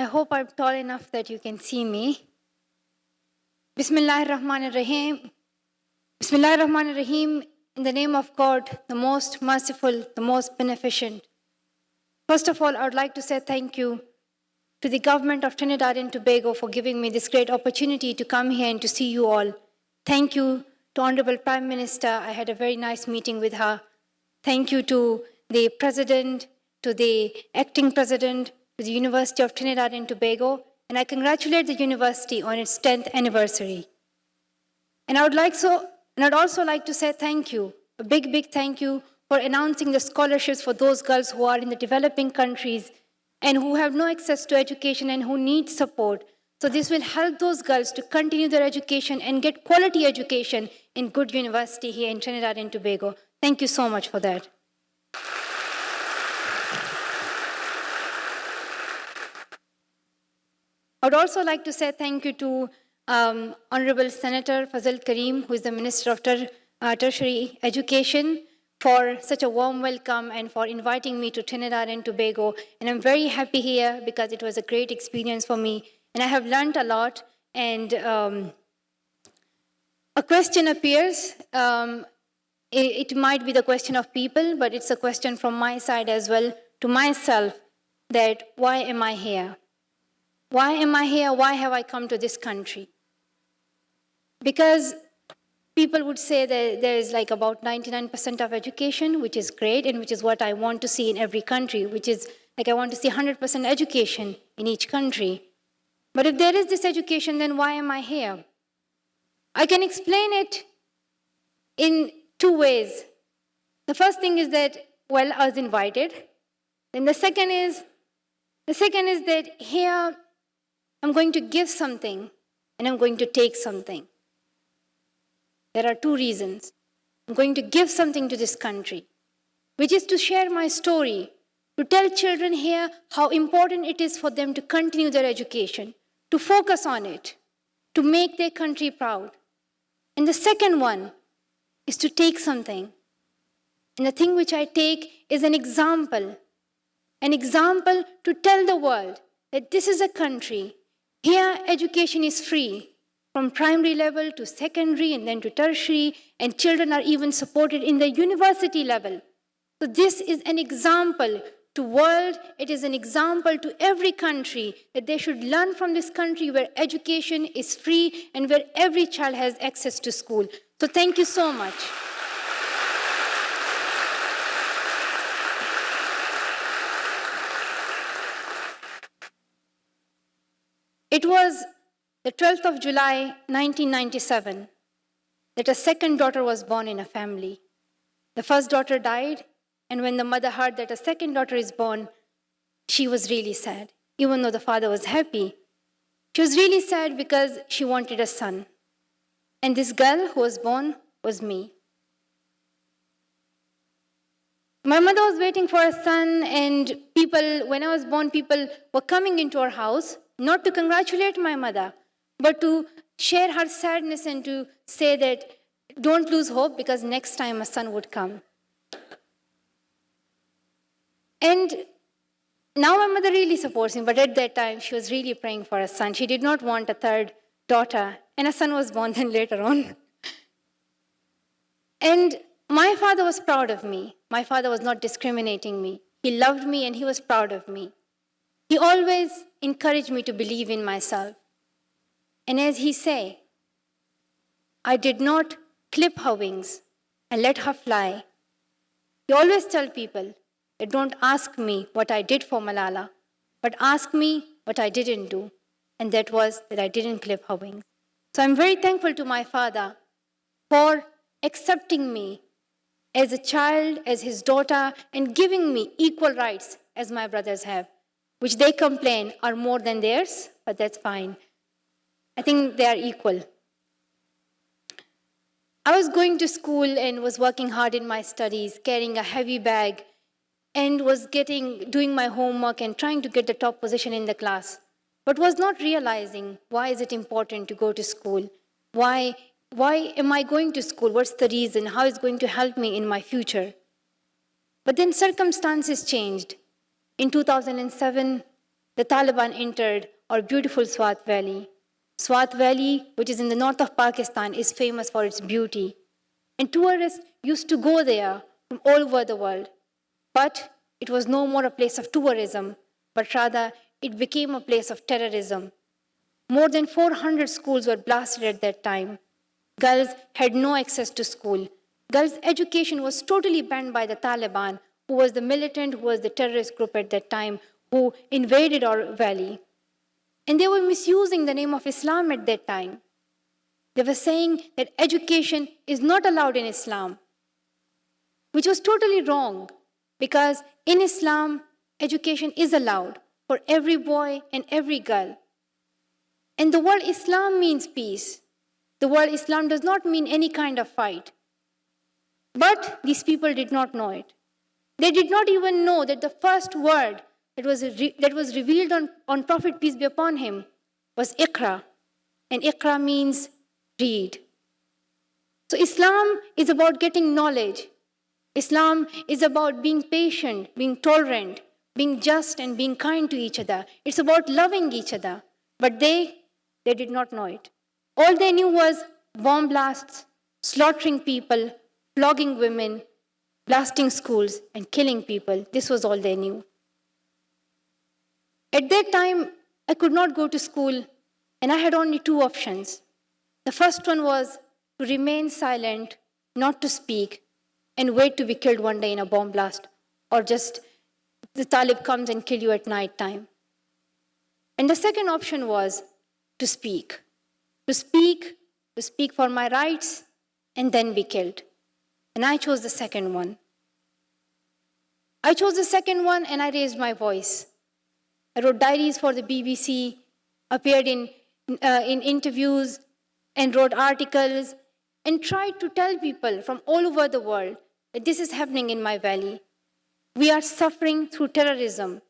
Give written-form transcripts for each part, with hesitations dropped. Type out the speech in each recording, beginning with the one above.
hope I'm tall enough that you can see me. Bismillahir-Rahmanir-Rahim. Bismillahir-Rahmanir-Rahim, in the name of God, the most merciful, the most beneficent. First of all, I would like to say thank you to the government of Trinidad and Tobago for giving me this great opportunity to come here and to see you all. Thank you to Honorable Prime Minister. I had a very nice meeting with her. Thank you to the President, to the Acting President, to the University of Trinidad and Tobago, and I congratulate the university on its 10th anniversary. And I'd also like to say thank you, a big, big thank you for announcing the scholarships for those girls who are in the developing countries and who have no access to education and who need support. So this will help those girls to continue their education and get quality education in good university here in Trinidad and Tobago. Thank you so much for that. I would also like to say thank you to Honorable Senator Fazal Karim, who is the Minister of Tertiary Education, for such a warm welcome and for inviting me to Trinidad and Tobago. And I'm very happy here because it was a great experience for me. And I have learned a lot. And a question appears. It might be the question of people, but it's a question from my side as well to myself, that why am I here? Why am I here? Why have I come to this country? Because people would say that there is like about 99% of education, which is great, and which is what I want to see in every country, which is like I want to see 100% education in each country. But if there is this education, then why am I here? I can explain it in two ways. The first thing is that, well, I was invited. Then the second is that here I'm going to give something and I'm going to take something. There are two reasons. I'm going to give something to this country, which is to share my story, to tell children here how important it is for them to continue their education, to focus on it, to make their country proud. And the second one is to take something. And the thing which I take is an example to tell the world that this is a country. Here, education is free, from primary level to secondary and then to tertiary, and children are even supported in the university level. So this is an example to world, it is an example to every country that they should learn from this country where education is free and where every child has access to school. So thank you so much. It was the 12th of July, 1997, that a second daughter was born in a family. The first daughter died, and when the mother heard that a second daughter is born, she was really sad, even though the father was happy. She was really sad because she wanted a son. And this girl who was born was me. My mother was waiting for a son, and when I was born, people were coming into our house, not to congratulate my mother, but to share her sadness and to say that don't lose hope because next time a son would come. And now my mother really supports me, but at that time she was really praying for a son. She did not want a third daughter, and a son was born then later on. And my father was proud of me. My father was not discriminating me. He loved me and he was proud of me. He always encouraged me to believe in myself. And as he say, I did not clip her wings and let her fly. He always tell people that don't ask me what I did for Malala, but ask me what I didn't do. And that was that I didn't clip her wings. So I'm very thankful to my father for accepting me as a child, as his daughter, and giving me equal rights as my brothers have, which they complain are more than theirs, but that's fine. I think they are equal. I was going to school and was working hard in my studies, carrying a heavy bag, and was doing my homework and trying to get the top position in the class, but was not realizing why is it important to go to school? Why am I going to school? What's the reason? How is it going to help me in my future? But then circumstances changed. In 2007, the Taliban entered our beautiful Swat Valley. Swat Valley, which is in the north of Pakistan, is famous for its beauty. And tourists used to go there from all over the world. But it was no more a place of tourism, but rather it became a place of terrorism. More than 400 schools were blasted at that time. Girls had no access to school. Girls' education was totally banned by the Taliban, who was the militant, who was the terrorist group at that time, who invaded our valley. And they were misusing the name of Islam at that time. They were saying that education is not allowed in Islam, which was totally wrong, because in Islam, education is allowed for every boy and every girl. And the word Islam means peace. The word Islam does not mean any kind of fight. But these people did not know it. They did not even know that the first word that was revealed on Prophet, peace be upon him, was Iqra. And Iqra means read. So Islam is about getting knowledge. Islam is about being patient, being tolerant, being just, and being kind to each other. It's about loving each other. But they did not know it. All they knew was bomb blasts, slaughtering people, flogging women, blasting schools, and killing people. This was all they knew. At that time, I could not go to school, and I had only two options. The first one was to remain silent, not to speak, and wait to be killed one day in a bomb blast, or just the Talib comes and kill you at night time. And the second option was to speak. To speak for my rights, and then be killed. And I chose the second one. I chose the second one, and I raised my voice. I wrote diaries for the BBC, appeared in interviews, and wrote articles, and tried to tell people from all over the world that this is happening in my valley. We are suffering through terrorism,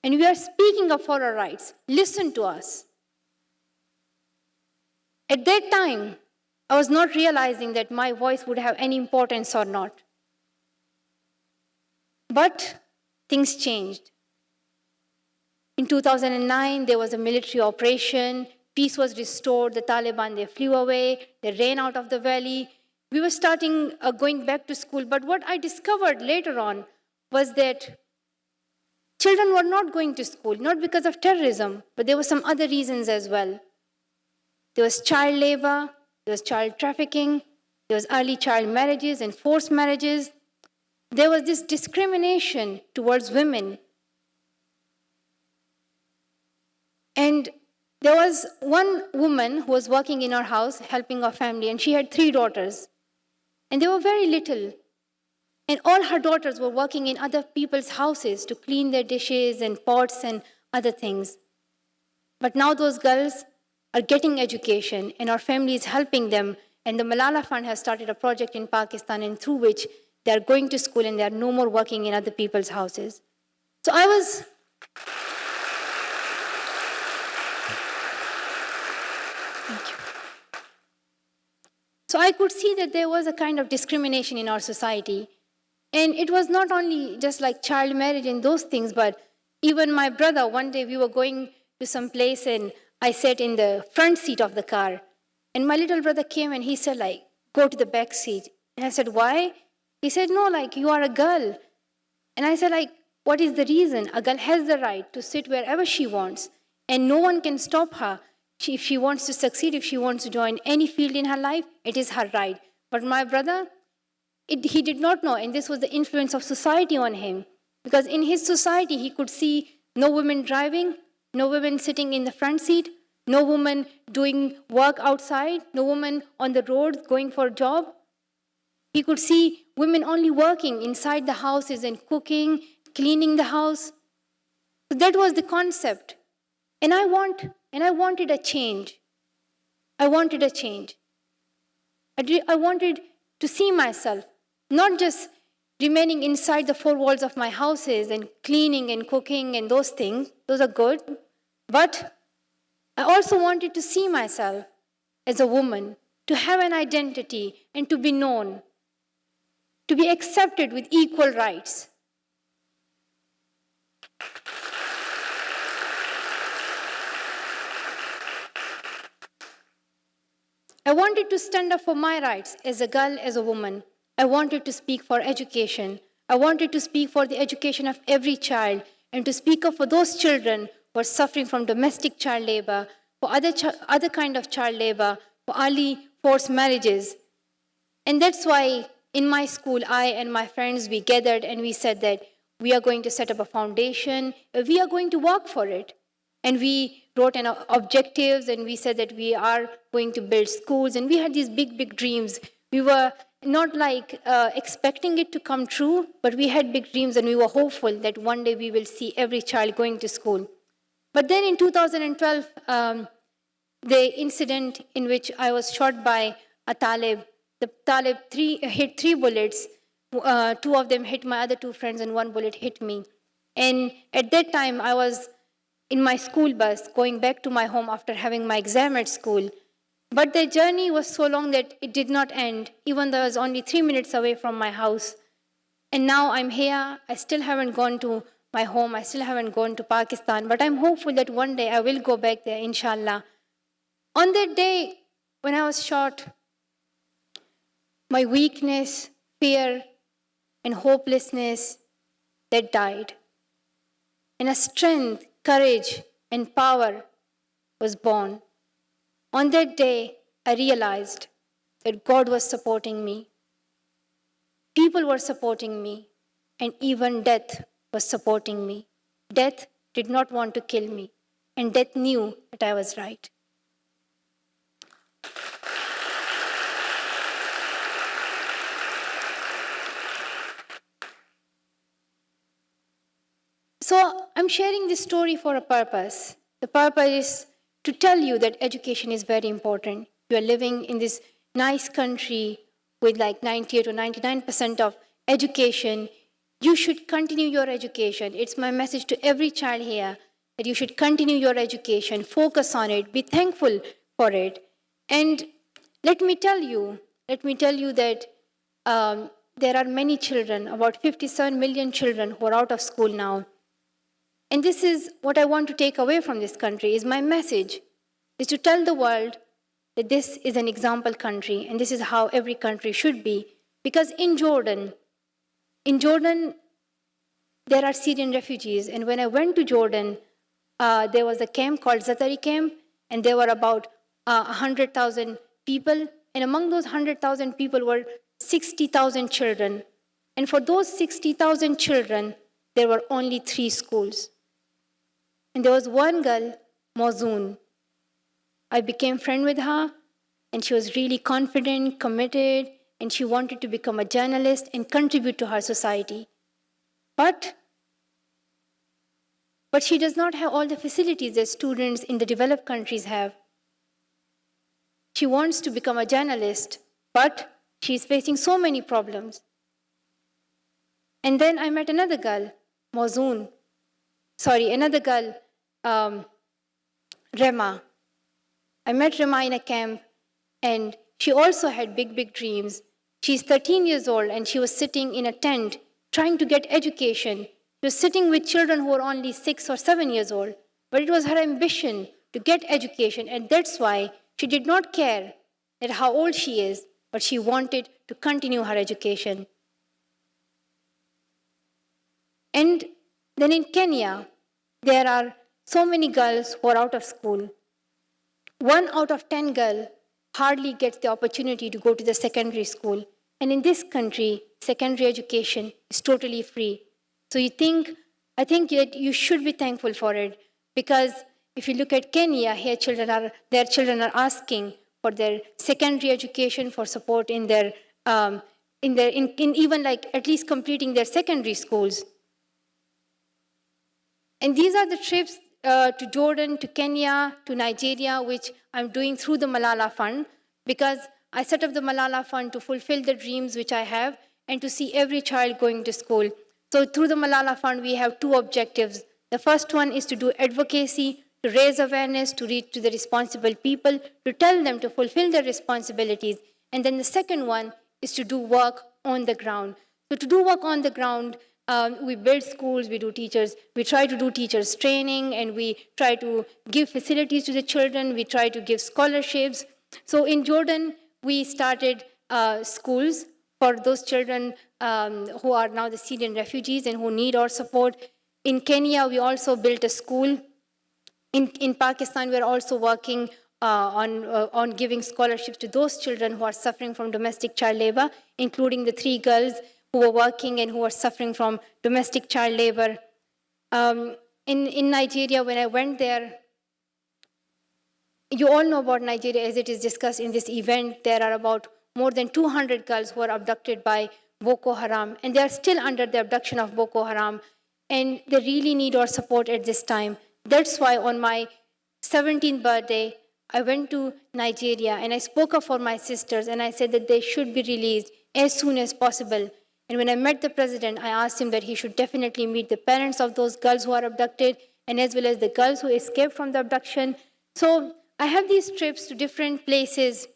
and we are speaking up for our rights. Listen to us. At that time, I was not realizing that my voice would have any importance or not. But things changed. In 2009, there was a military operation. Peace was restored. The Taliban, they flew away. They ran out of the valley. We were going back to school. But what I discovered later on was that children were not going to school, not because of terrorism, but there were some other reasons as well. There was child labor, there was child trafficking, there was early child marriages and forced marriages. There was this discrimination towards women. And there was one woman who was working in our house, helping our family, and she had 3 daughters. And they were very little. And all her daughters were working in other people's houses to clean their dishes and pots and other things. But now those girls are getting education, and our family is helping them. And the Malala Fund has started a project in Pakistan, and through which they are going to school and they are no more working in other people's houses. So I was... Thank you. So I could see that there was a kind of discrimination in our society. And it was not only just like child marriage and those things, but even my brother, one day we were going to some place and I sat in the front seat of the car. And my little brother came and he said, like, go to the back seat. And I said, why? He said, no, like, you are a girl. And I said, like, what is the reason? A girl has the right to sit wherever she wants, and no one can stop her. If she wants to succeed, if she wants to join any field in her life, it is her right. But my brother, he did not know, and this was the influence of society on him. Because in his society, he could see no women driving, no women sitting in the front seat, no woman doing work outside, no woman on the roads going for a job. He could see women only working inside the houses and cooking, cleaning the house. So that was the concept. And I wanted a change. I wanted a change. I wanted to see myself, not just remaining inside the 4 walls of my houses and cleaning and cooking and those things. Those are good. But I also wanted to see myself as a woman, to have an identity and to be known, to be accepted with equal rights. I wanted to stand up for my rights as a girl, as a woman. I wanted to speak for education. I wanted to speak for the education of every child and to speak up for those children who are suffering from domestic child labor, for other kind of child labor, for early forced marriages. And that's why in my school, I and my friends, we gathered and we said that we are going to set up a foundation. We are going to work for it. And we wrote objectives and we said that we are going to build schools. And we had these big, big dreams. We were not like expecting it to come true, but we had big dreams and we were hopeful that one day we will see every child going to school. But then in 2012, the incident in which I was shot by a Talib, the Talib hit 3 bullets. 2 of them hit my other 2 friends and 1 bullet hit me. And at that time, I was in my school bus going back to my home after having my exam at school. But the journey was so long that it did not end, even though I was only 3 minutes away from my house. And now I'm here. I still haven't gone to my home. I still haven't gone to Pakistan. But I'm hopeful that one day I will go back there, inshallah. On that day, when I was shot, my weakness, fear, and hopelessness, that died. And a strength, courage, and power was born. On that day, I realized that God was supporting me. People were supporting me, and even death was supporting me. Death did not want to kill me, and death knew that I was right. So I'm sharing this story for a purpose. The purpose is to tell you that education is very important. You are living in this nice country with like 98 or 99% of education. You should continue your education. It's my message to every child here that you should continue your education, focus on it, be thankful for it. And let me tell you that there are many children, about 57 million children who are out of school now. And this is what I want to take away from this country, is my message, is to tell the world that this is an example country and this is how every country should be. Because in Jordan, there are Syrian refugees. And when I went to Jordan, there was a camp called Zatari camp, and there were about 100,000 people. And among those 100,000 people were 60,000 children. And for those 60,000 children, there were only 3 schools. And there was one girl, Mozoon. I became friend with her, and she was really confident, committed, and she wanted to become a journalist and contribute to her society. But she does not have all the facilities that students in the developed countries have. She wants to become a journalist, but she's facing so many problems. And then I met another girl, Rema. I met Rema in a camp, and she also had big, big dreams. She's 13 years old, and she was sitting in a tent trying to get education. She was sitting with children who were only 6 or 7 years old. But it was her ambition to get education, and that's why she did not care at how old she is, but she wanted to continue her education. And then in Kenya, there are so many girls who are out of school. 1 out of 10 girls hardly gets the opportunity to go to the secondary school. And in this country, secondary education is totally free. So I think that you should be thankful for it, because if you look at Kenya, here their children are asking for their secondary education, for support in their even like at least completing their secondary schools. And these are the trips to Jordan, to Kenya, to Nigeria, which I'm doing through the Malala Fund, because I set up the Malala Fund to fulfill the dreams which I have and to see every child going to school. So through the Malala Fund, we have 2 objectives. The first one is to do advocacy, to raise awareness, to reach to the responsible people, to tell them to fulfill their responsibilities. And then the second one is to do work on the ground. So to do work on the ground, we build schools, we try to do teachers training, and we try to give facilities to the children, we try to give scholarships. So in Jordan, we started schools for those children who are now the Syrian refugees and who need our support. In Kenya, we also built a school. In Pakistan, we're also working on giving scholarships to those children who are suffering from domestic child labor, including the 3 girls who were working and who are suffering from domestic child labor. In Nigeria, when I went there, you all know about Nigeria as it is discussed in this event. There are about more than 200 girls who are abducted by Boko Haram, and they are still under the abduction of Boko Haram, and they really need our support at this time. That's why on my 17th birthday, I went to Nigeria and I spoke up for my sisters and I said that they should be released as soon as possible. And when I met the president, I asked him that he should definitely meet the parents of those girls who are abducted and as well as the girls who escaped from the abduction. So I have these trips to different places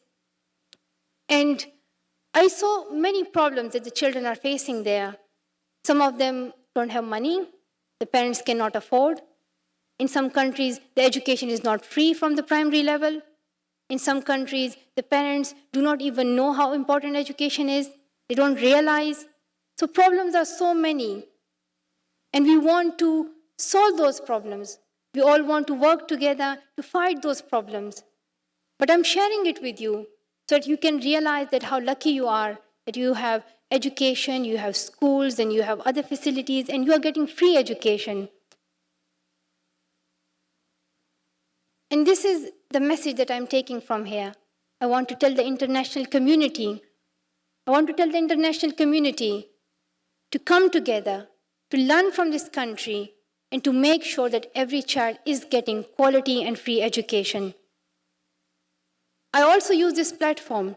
and I saw many problems that the children are facing there. Some of them don't have money, the parents cannot afford. In some countries, the education is not free from the primary level. In some countries, the parents do not even know how important education is. They don't realize. So problems are so many. And we want to solve those problems. We all want to work together to fight those problems. But I'm sharing it with you so that you can realize that how lucky you are, that you have education, you have schools, and you have other facilities, and you are getting free education. And this is the message that I'm taking from here. I want to tell the international community, to come together, to learn from this country, and to make sure that every child is getting quality and free education. I also use this platform.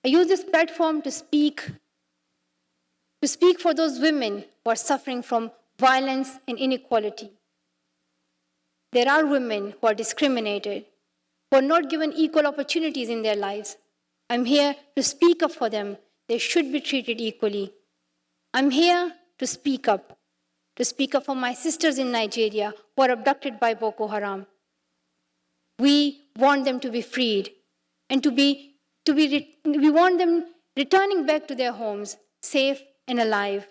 To speak for those women who are suffering from violence and inequality. There are women who are discriminated, who are not given equal opportunities in their lives. I'm here to speak up for them. They should be treated equally. I'm here to speak up for my sisters in Nigeria who are abducted by Boko Haram. We want them to be freed and we want them returning back to their homes, safe and alive.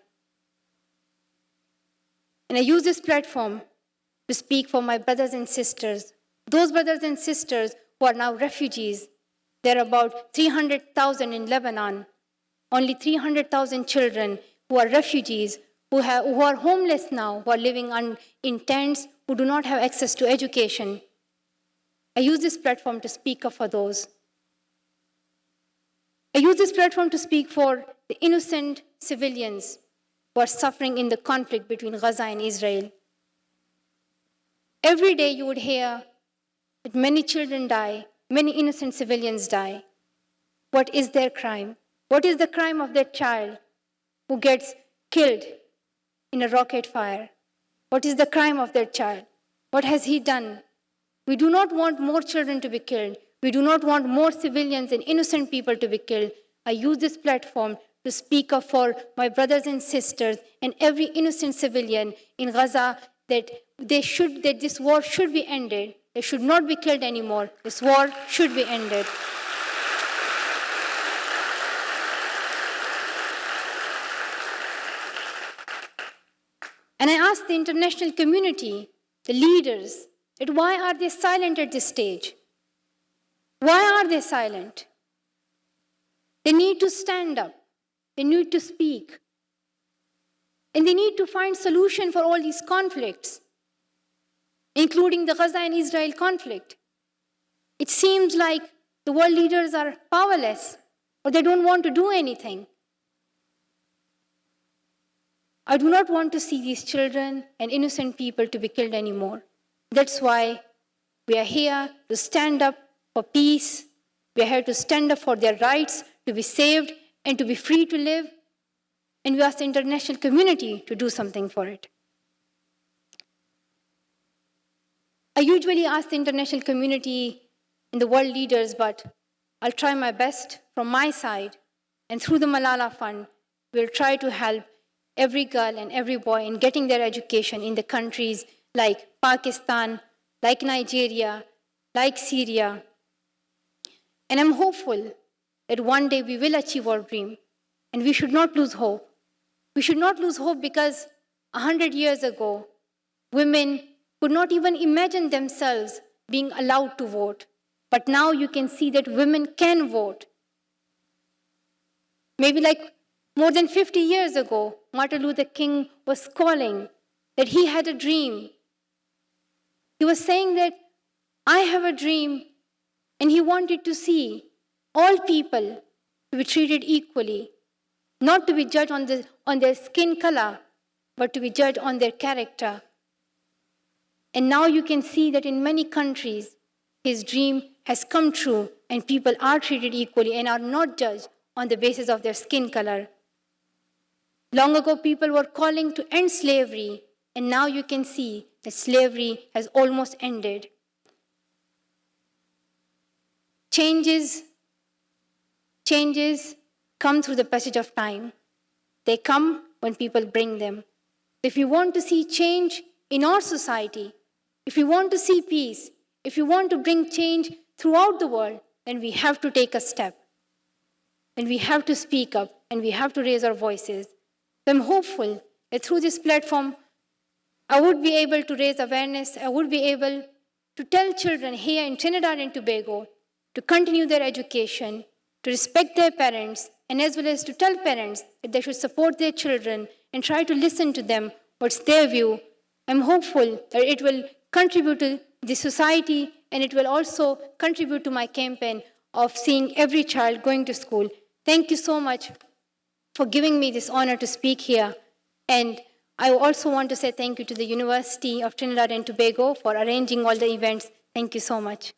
And I use this platform to speak for my brothers and sisters, those brothers and sisters who are now refugees. There are about 300,000 in Lebanon, only 300,000 children who are refugees, who are homeless now, who are living in tents, who do not have access to education. I use this platform to speak up for those. I use this platform to speak for the innocent civilians who are suffering in the conflict between Gaza and Israel. Every day you would hear that many children die, many innocent civilians die. What is their crime? What is the crime of that child who gets killed in a rocket fire? What is the crime of that child? What has he done? We do not want more children to be killed. We do not want more civilians and innocent people to be killed. I use this platform to speak up for my brothers and sisters and every innocent civilian in Gaza that this war should be ended. They should not be killed anymore. This war should be ended. And I ask the international community, the leaders, that why are they silent at this stage? Why are they silent? They need to stand up. They need to speak. And they need to find solution for all these conflicts, including the Gaza and Israel conflict. It seems like the world leaders are powerless or they don't want to do anything. I do not want to see these children and innocent people to be killed anymore. That's why we are here to stand up for peace. We are here to stand up for their rights to be saved and to be free to live. And we ask the international community to do something for it. I usually ask the international community and the world leaders, but I'll try my best from my side. And through the Malala Fund, we'll try to help every girl and every boy in getting their education in the countries like Pakistan, like Nigeria, like Syria. And I'm hopeful that one day we will achieve our dream. And we should not lose hope. We should not lose hope because 100 years ago, women could not even imagine themselves being allowed to vote. But now you can see that women can vote. Maybe like more than 50 years ago, Martin Luther King was calling that he had a dream. He was saying that I have a dream, and he wanted to see all people to be treated equally, not to be judged on their skin color, but to be judged on their character. And now you can see that in many countries, his dream has come true, and people are treated equally and are not judged on the basis of their skin color. Long ago, people were calling to end slavery, and now you can see that slavery has almost ended. Changes come through the passage of time. They come when people bring them. If you want to see change in our society, if you want to see peace, if you want to bring change throughout the world, then we have to take a step. And we have to speak up, and we have to raise our voices. I'm hopeful that through this platform, I would be able to raise awareness. I would be able to tell children here in Trinidad and Tobago to continue their education, to respect their parents, and as well as to tell parents that they should support their children and try to listen to them, what's their view. I'm hopeful that it will contribute to the society, and it will also contribute to my campaign of seeing every child going to school. Thank you so much for giving me this honor to speak here. And I also want to say thank you to the University of Trinidad and Tobago for arranging all the events. Thank you so much.